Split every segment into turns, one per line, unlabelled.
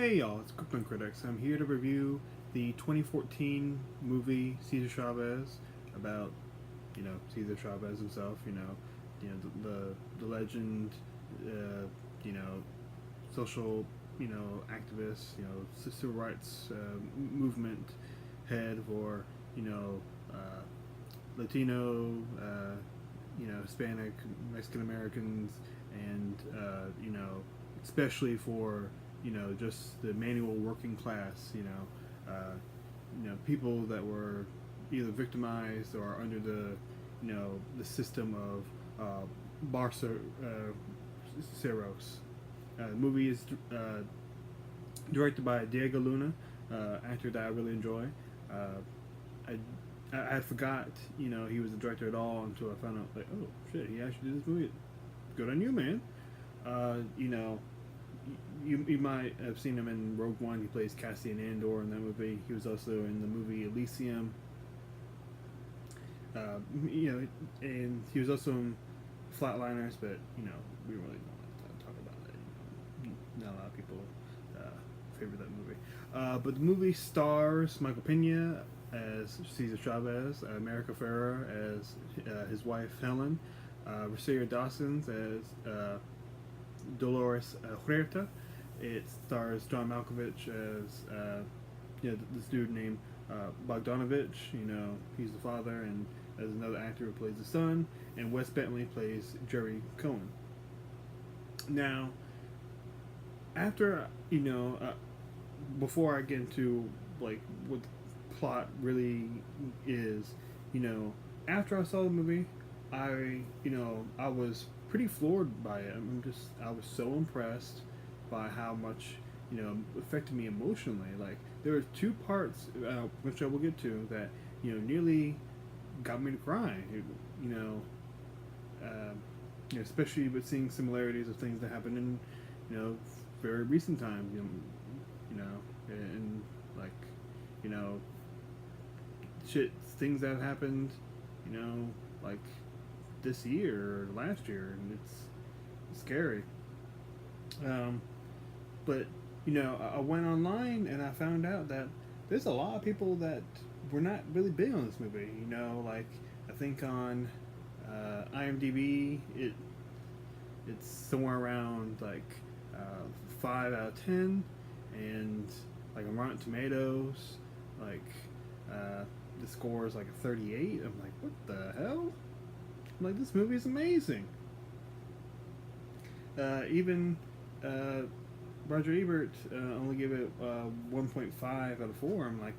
Hey y'all, it's Cookman Critics. I'm here to review the 2014 movie Cesar Chavez about, Cesar Chavez himself. The legend, uh, you know, social, activist, civil rights movement head for, you know, uh, Latino, Hispanic, Mexican Americans, and especially for just the manual working class. People that were either victimized or under the system of Barceros. The movie is directed by Diego Luna, actor that I really enjoy. Uh, I forgot, he was the director at all until I found out, like, oh shit, he actually did this movie. Good on you, man. Uh, you know, you might have seen him in Rogue One. He plays Cassian Andor in that movie. He was also in the movie Elysium. Uh, and he was also in Flatliners, but we really don't talk about that. Not a lot of people uh, favor that movie. But the movie stars Michael Pena as Cesar Chavez, America Ferrer as his wife Helen, Rosario Dawson as Dolores Huerta. It stars John Malkovich as this dude named Bogdanovich. He's the father, and as another actor who plays the son, and Wes Bentley plays Jerry Cohen. Now, after before I get into like what the plot really is, after I saw the movie, I was pretty floored by it. I was so impressed by how much affected me emotionally. Like there were two parts, which I will get to, that nearly got me to cry. Uh, especially with seeing similarities of things that happened in very recent times. And like you know shit things that have happened, like this year or last year, and it's scary. Um, but I went online and I found out that there's a lot of people that were not really big on this movie. Like I think on IMDb it's somewhere around like 5 out of 10, and like on Rotten Tomatoes, like the score is like a 38. I'm like, what the hell? I'm like, this movie is amazing. Even Roger Ebert only gave it 1.5 out of 4. I'm like,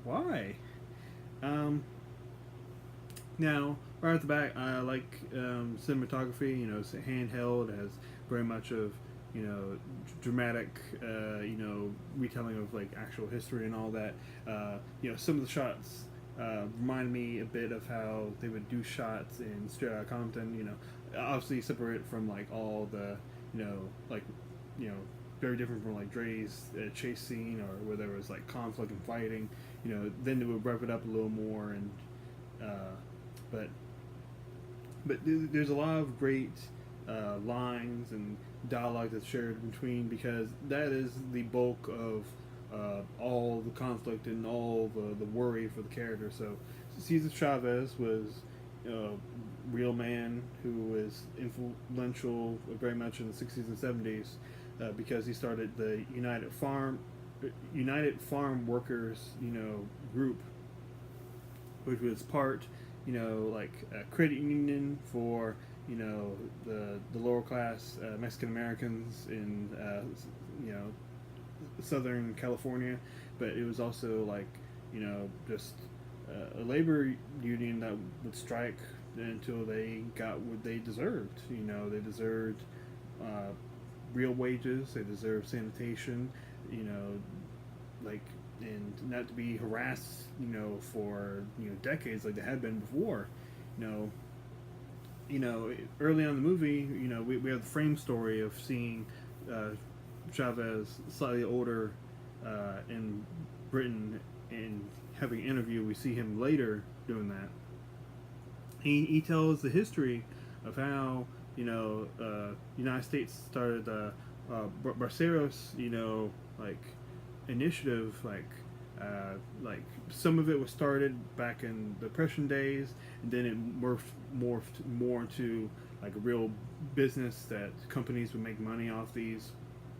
why? Um, Now, right at the back, I like cinematography. It's handheld. It has very much of dramatic, retelling of like actual history and all that. Some of the shots remind me a bit of how they would do shots in Straight Outta Compton. Obviously separate from like all the, like, you know, very different from like Dre's chase scene, or where there was like conflict and fighting. Then they would rev it up a little more, and uh, but there's a lot of great lines and dialogue that's shared between, because that is the bulk of all the conflict and all the worry for the character. So Cesar Chavez was a real man who was influential very much in the 60s and 70s, because he started the United Farm Workers group, which was part like a credit union for the lower class Mexican Americans in Southern California, but it was also like just a labor union that would strike until they got what they deserved. They deserved uh, real wages. They deserved sanitation. Like, and not to be harassed. For decades like they had been before. You know, Early on in the movie, we have the frame story of seeing uh, Chavez, slightly older, in Britain, and having an interview. We see him later doing that. He tells the history of how United States started Barceros, like initiative, like some of it was started back in the Depression days, and then it morphed more into like a real business that companies would make money off these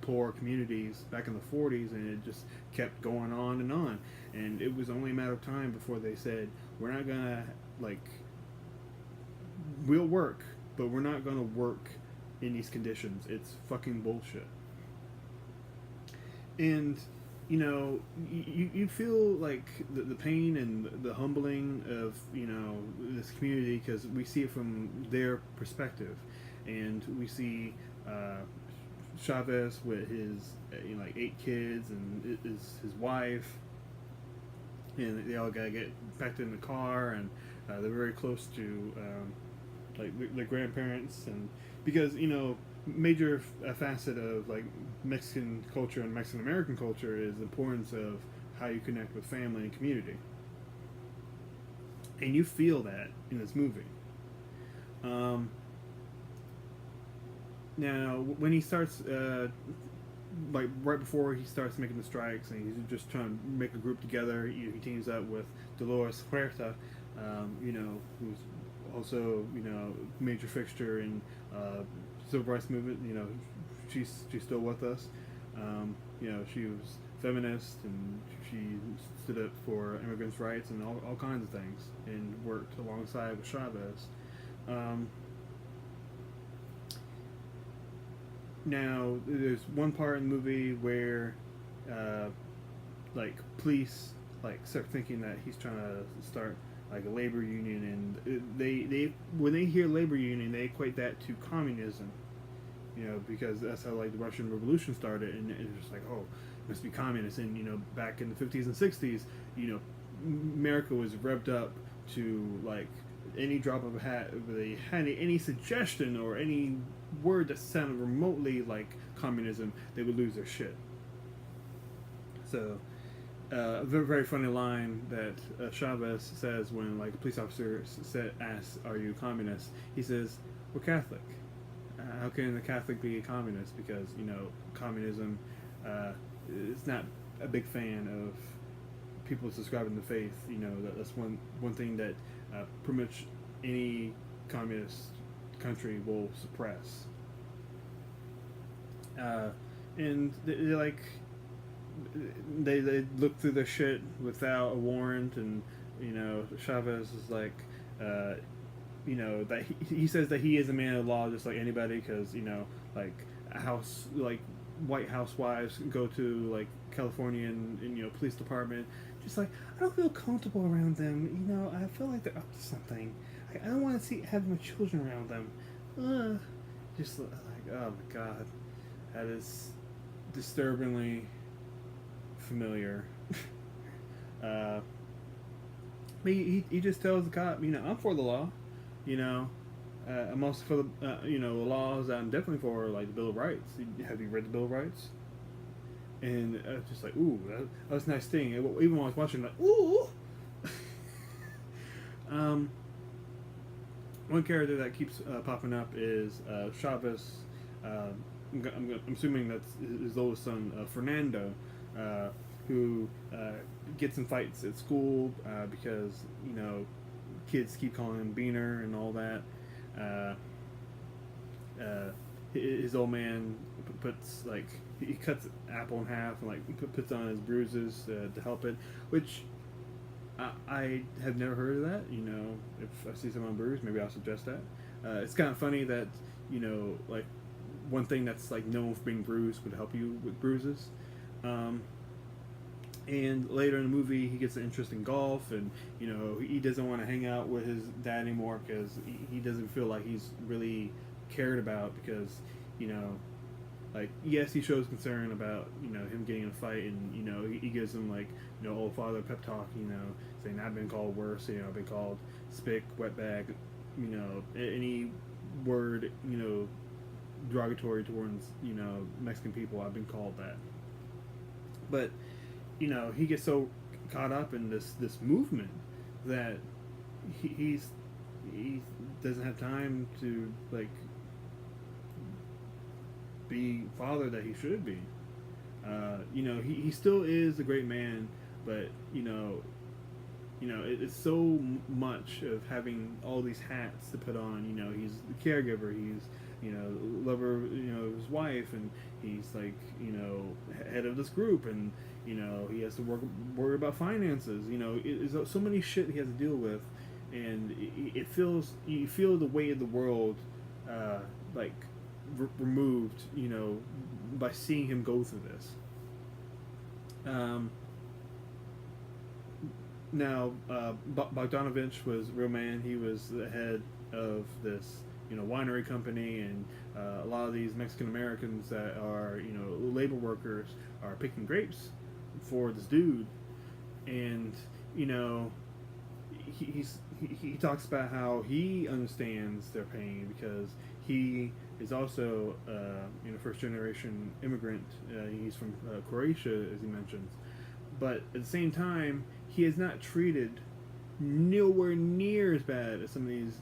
poor communities back in the 40s, and it just kept going on and on. And it was only a matter of time before they said, we're not gonna, like, we'll work, but we're not gonna work in these conditions. It's fucking bullshit. And you feel like the pain and the humbling of this community, because we see it from their perspective, and we see Chavez with his like 8 kids and his wife, and they all gotta get packed in the car, and they're very close to like their grandparents, and because major facet of like Mexican culture and Mexican American culture is the importance of how you connect with family and community, and you feel that in this movie. Now, when he starts, like right before he starts making the strikes, and he's just trying to make a group together, he teams up with Dolores Huerta, who's also major fixture in civil rights movement. She's still with us. She was feminist, and she stood up for immigrants' rights and all kinds of things, and worked alongside with Chavez. Now, there's one part in the movie where, like, police like start thinking that he's trying to start like a labor union, and they when they hear labor union, they equate that to communism. Because that's how like the Russian Revolution started, and it's just like, oh, it must be communist. And back in the 50s and 60s, America was revved up to like any drop of a hat. If they had any suggestion or any word that sounded remotely like communism, they would lose their shit. So, a very, very funny line that Chavez says when like a police officer asks, "Are you communist?" He says, "We're Catholic." How can a Catholic be a communist? Because communism is not a big fan of people subscribing to faith. That's one thing that pretty much any communist country will suppress. And they look through their shit without a warrant, and Chavez is like, that he says that he is a man of law just like anybody, because like white housewives go to like Californian police department, just like, I don't feel comfortable around them. I feel like they're up to something. I don't want to have my children around them. Just like, oh my god, that is disturbingly familiar. But he just tells the cop, I'm for the law. I'm also for the laws. I'm definitely for like the Bill of Rights. Have you read the Bill of Rights? And just like, ooh, that was a nice thing. Even when I was watching, like, ooh. One character that keeps popping up is Chavez. I'm assuming that's his oldest son, Fernando, who gets in fights at school because kids keep calling him Beaner and all that. His old man puts like, he cuts apple in half and like puts on his bruises to help it, which I have never heard of that. If I see someone bruised, maybe I'll suggest that. It's kind of funny that like one thing that's like known for being bruised would help you with bruises. And later in the movie, he gets an interest in golf, and he doesn't want to hang out with his dad anymore because he doesn't feel like he's really cared about, because like, yes, he shows concern about him getting in a fight, and he gives him like old father pep talk, saying, I've been called worse, I've been called spick, wetbag, any word derogatory towards Mexican people, I've been called that. But he gets so caught up in this movement that he doesn't have time to like be father that he should be. He still is a great man, but it's so much of having all these hats to put on. He's the caregiver, he's lover, of his wife, and he's like head of this group, and he has to worry about finances. It's so many shit he has to deal with, and it feels you feel the weight of the world, like removed, by seeing him go through this. Um, Now, Bogdanovich was a real man. He was the head of this, winery company, and a lot of these Mexican Americans that are, labor workers are picking grapes for this dude, and he talks about how he understands their pain because he is also first generation immigrant. He's from Croatia, as he mentions, but at the same time, he is not treated nowhere near as bad as some of these,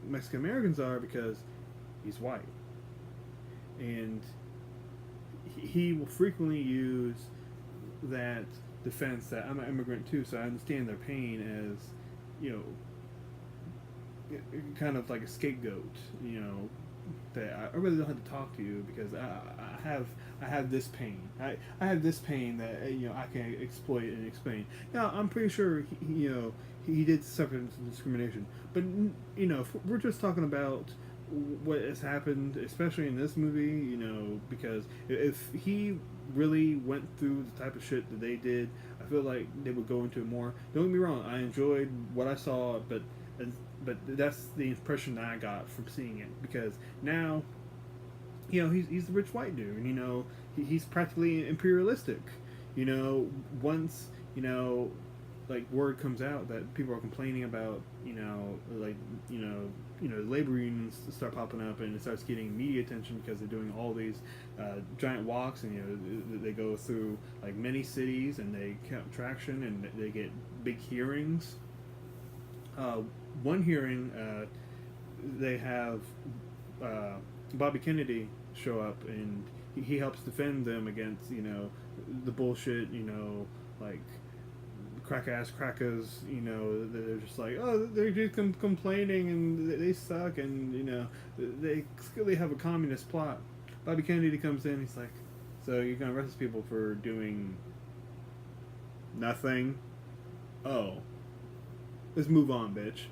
Mexican Americans are because he's white. And he will frequently use that defense that I'm an immigrant too, so I understand their pain as, kind of like a scapegoat, that I really don't have to talk to you because I have this pain. I have this pain that I can exploit and explain. Now I'm pretty sure he did suffer some discrimination, but if we're just talking about what has happened, especially in this movie, because if he really went through the type of shit that they did, I feel like they would go into it more. Don't get me wrong, I enjoyed what I saw, but that's the impression that I got from seeing it, because now he's the rich white dude, and he's practically imperialistic. Once like word comes out that people are complaining about, labor unions start popping up, and it starts getting media attention because they're doing all these giant walks, and they go through like many cities, and they count traction, and they get big hearings. One hearing, they have Bobby Kennedy show up, and he helps defend them against the bullshit, like crack ass crackers, they're just like, oh, they're just complaining and they suck, and they clearly have a communist plot. Bobby Kennedy comes in, he's like, so you're gonna arrest people for doing nothing? Oh, let's move on, bitch.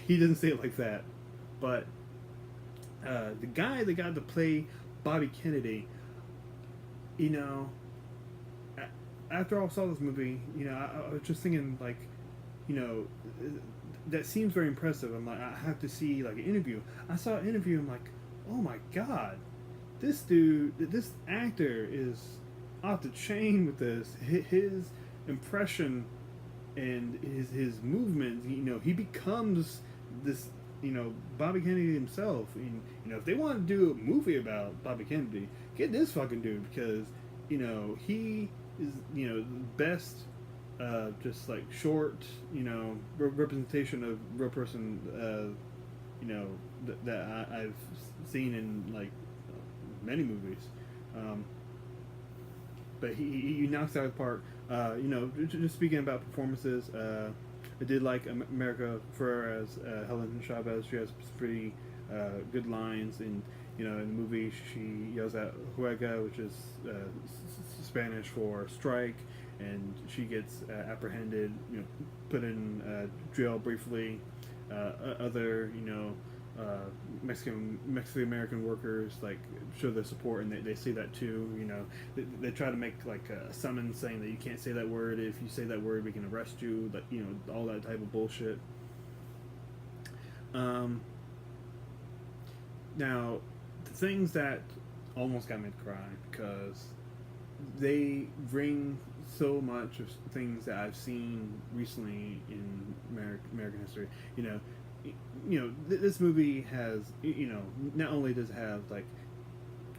He doesn't say it like that, but the guy that got to play Bobby Kennedy, after I saw this movie, I was just thinking, like, that seems very impressive. I'm like, I have to see like an interview. I saw an interview. I'm like, oh my god, this dude, this actor is off the chain with this. His impression and his movements. He becomes this. Bobby Kennedy himself. And, if they want to do a movie about Bobby Kennedy, get this fucking dude, because he is the best. Just like short, representation of real person, that I've seen in like many movies. But he knocks out the park. Just speaking about performances, I did like America Ferrera's Helen Chavez. She has pretty good lines, and in the movie she yells out "Juega," which is Spanish for strike, and she gets apprehended, put in jail briefly. Other Mexican American workers like show their support, and they say that too. They try to make like a summons saying that you can't say that word. If you say that word, we can arrest you. But all that type of bullshit. Now, the things that almost got me to cry, because they bring so much of things that I've seen recently in American history. This movie has, not only does it have like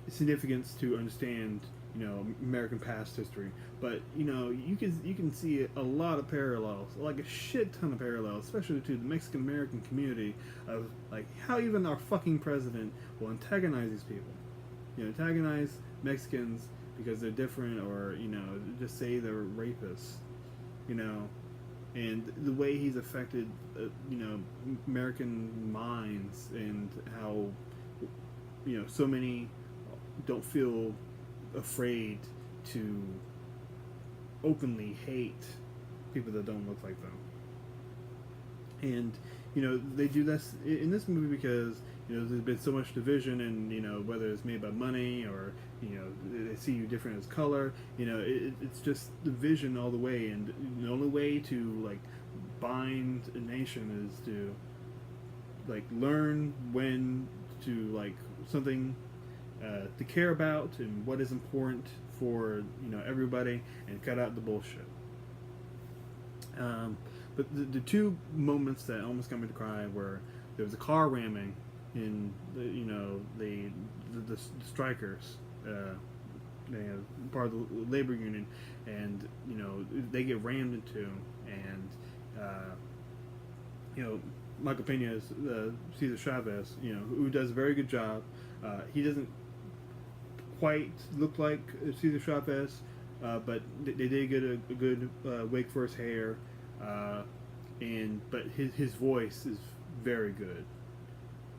significance to understand, American past history. But you can see a lot of parallels, like a shit ton of parallels, especially to the Mexican American community, of like how even our fucking president will antagonize these people. Antagonize Mexicans because they're different, or just say they're rapists. You know, and the way he's affected, American minds, and how so many don't feel afraid to openly hate people that don't look like them. And they do this in this movie because there's been so much division, and whether it's made by money, or they see you different as color. It's just division all the way, and the only way to like bind a nation is to like learn when to like something to care about, and what is important for everybody, and cut out the bullshit. But the two moments that almost got me to cry were there was a car ramming in the strikers, part of the labor union, and they get rammed into, and Michael Pena is Cesar Chavez, who does a very good job. He doesn't quite look like Cesar Chavez, but they did get a good wig for his hair, but his voice is very good.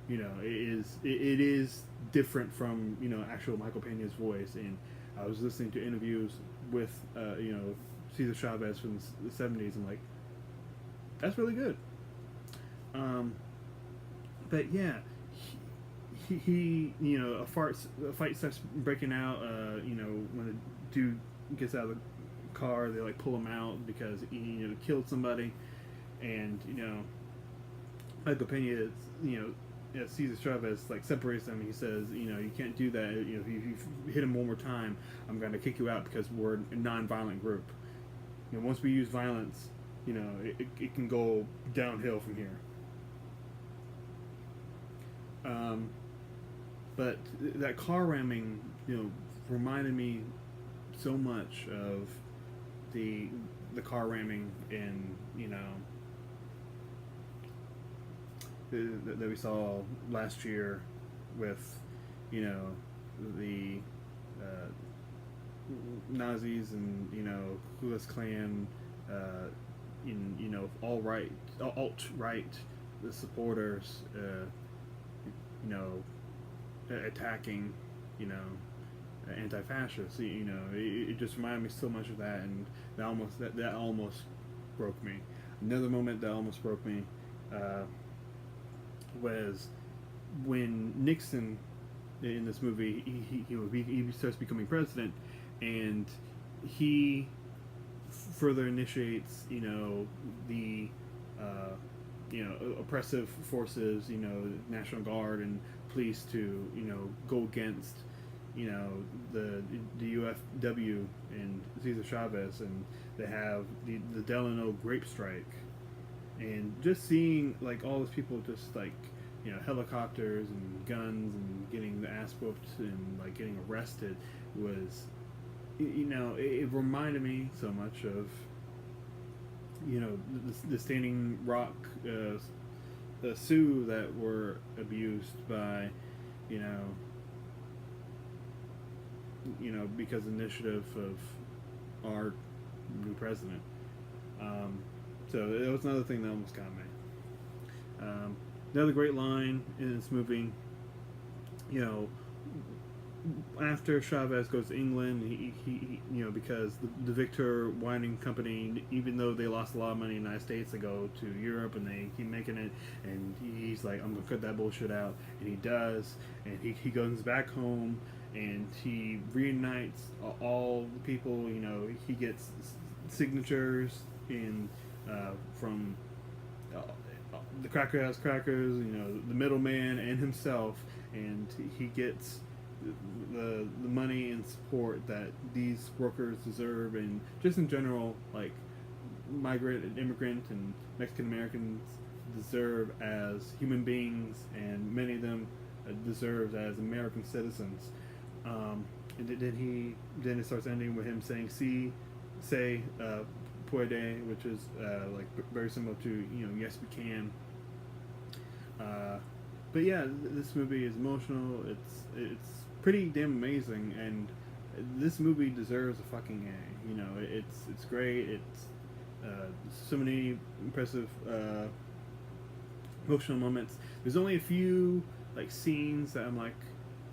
It is different from actual Michael Pena's voice. And I was listening to interviews with Cesar Chavez from the '70s, and like, that's really good. But yeah, he a fight starts breaking out. When the dude gets out of the car, they like pull him out because he killed somebody, and Michael Pena, Cesar Chavez like separates them. He says, you can't do that. If you hit him one more time, I'm going to kick you out because we're a non-violent group. Once we use violence, it can go downhill from here. But that car ramming, reminded me so much of the car ramming in that we saw last year with the Nazis, and Ku Klux Klan, in alt-right the supporters, attacking anti-fascists. It just reminded me so much of that, and that almost broke me. Another moment that almost broke me was when Nixon in this movie he starts becoming president, and he further initiates the oppressive forces, National Guard and police, to go against the UFW and Cesar Chavez, and they have the Delano grape strike. And just seeing like all those people just like helicopters and guns and getting the ass whooped and like getting arrested was it reminded me so much of the Standing Rock Sioux that were abused by because of the initiative of our new president. So it was another thing that almost got me. Another great line in this movie, after Chavez goes to England, he because the Victor Wine Company, even though they lost a lot of money in the United States, they go to Europe and they keep making it, and he's like, I'm gonna cut that bullshit out, and he does, and he goes back home, and he reunites all the people. He gets signatures in from the Cracker House Crackers, the middleman, and himself, and he gets the money and support that these workers deserve, and just in general, like migrant and immigrant and Mexican Americans deserve as human beings, and many of them deserve as American citizens. and then it starts ending with him saying "see, say, puede," which is like very similar to yes we can. But yeah, this movie is emotional. It's pretty damn amazing, and this movie deserves a fucking A. It's great. It's so many impressive emotional moments. There's only a few like scenes that I'm like,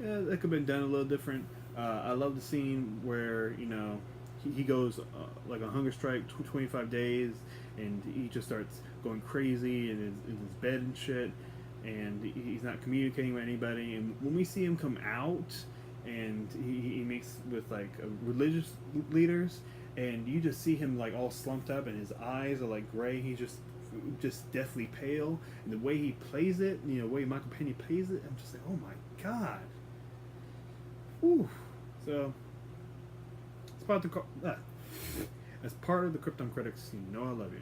yeah, that could have been done a little different. I love the scene where he goes like a hunger strike, 25 days, and he just starts going crazy in his bed and shit, and he's not communicating with anybody. And when we see him come out, and he meets with like religious leaders, and you just see him like all slumped up, and his eyes are like gray. He's just deathly pale, and the way he plays it, the way Michael Pena plays it, I'm just like, oh my god. Ooh. So it's part of the as part of the Krypton Critics, I love you.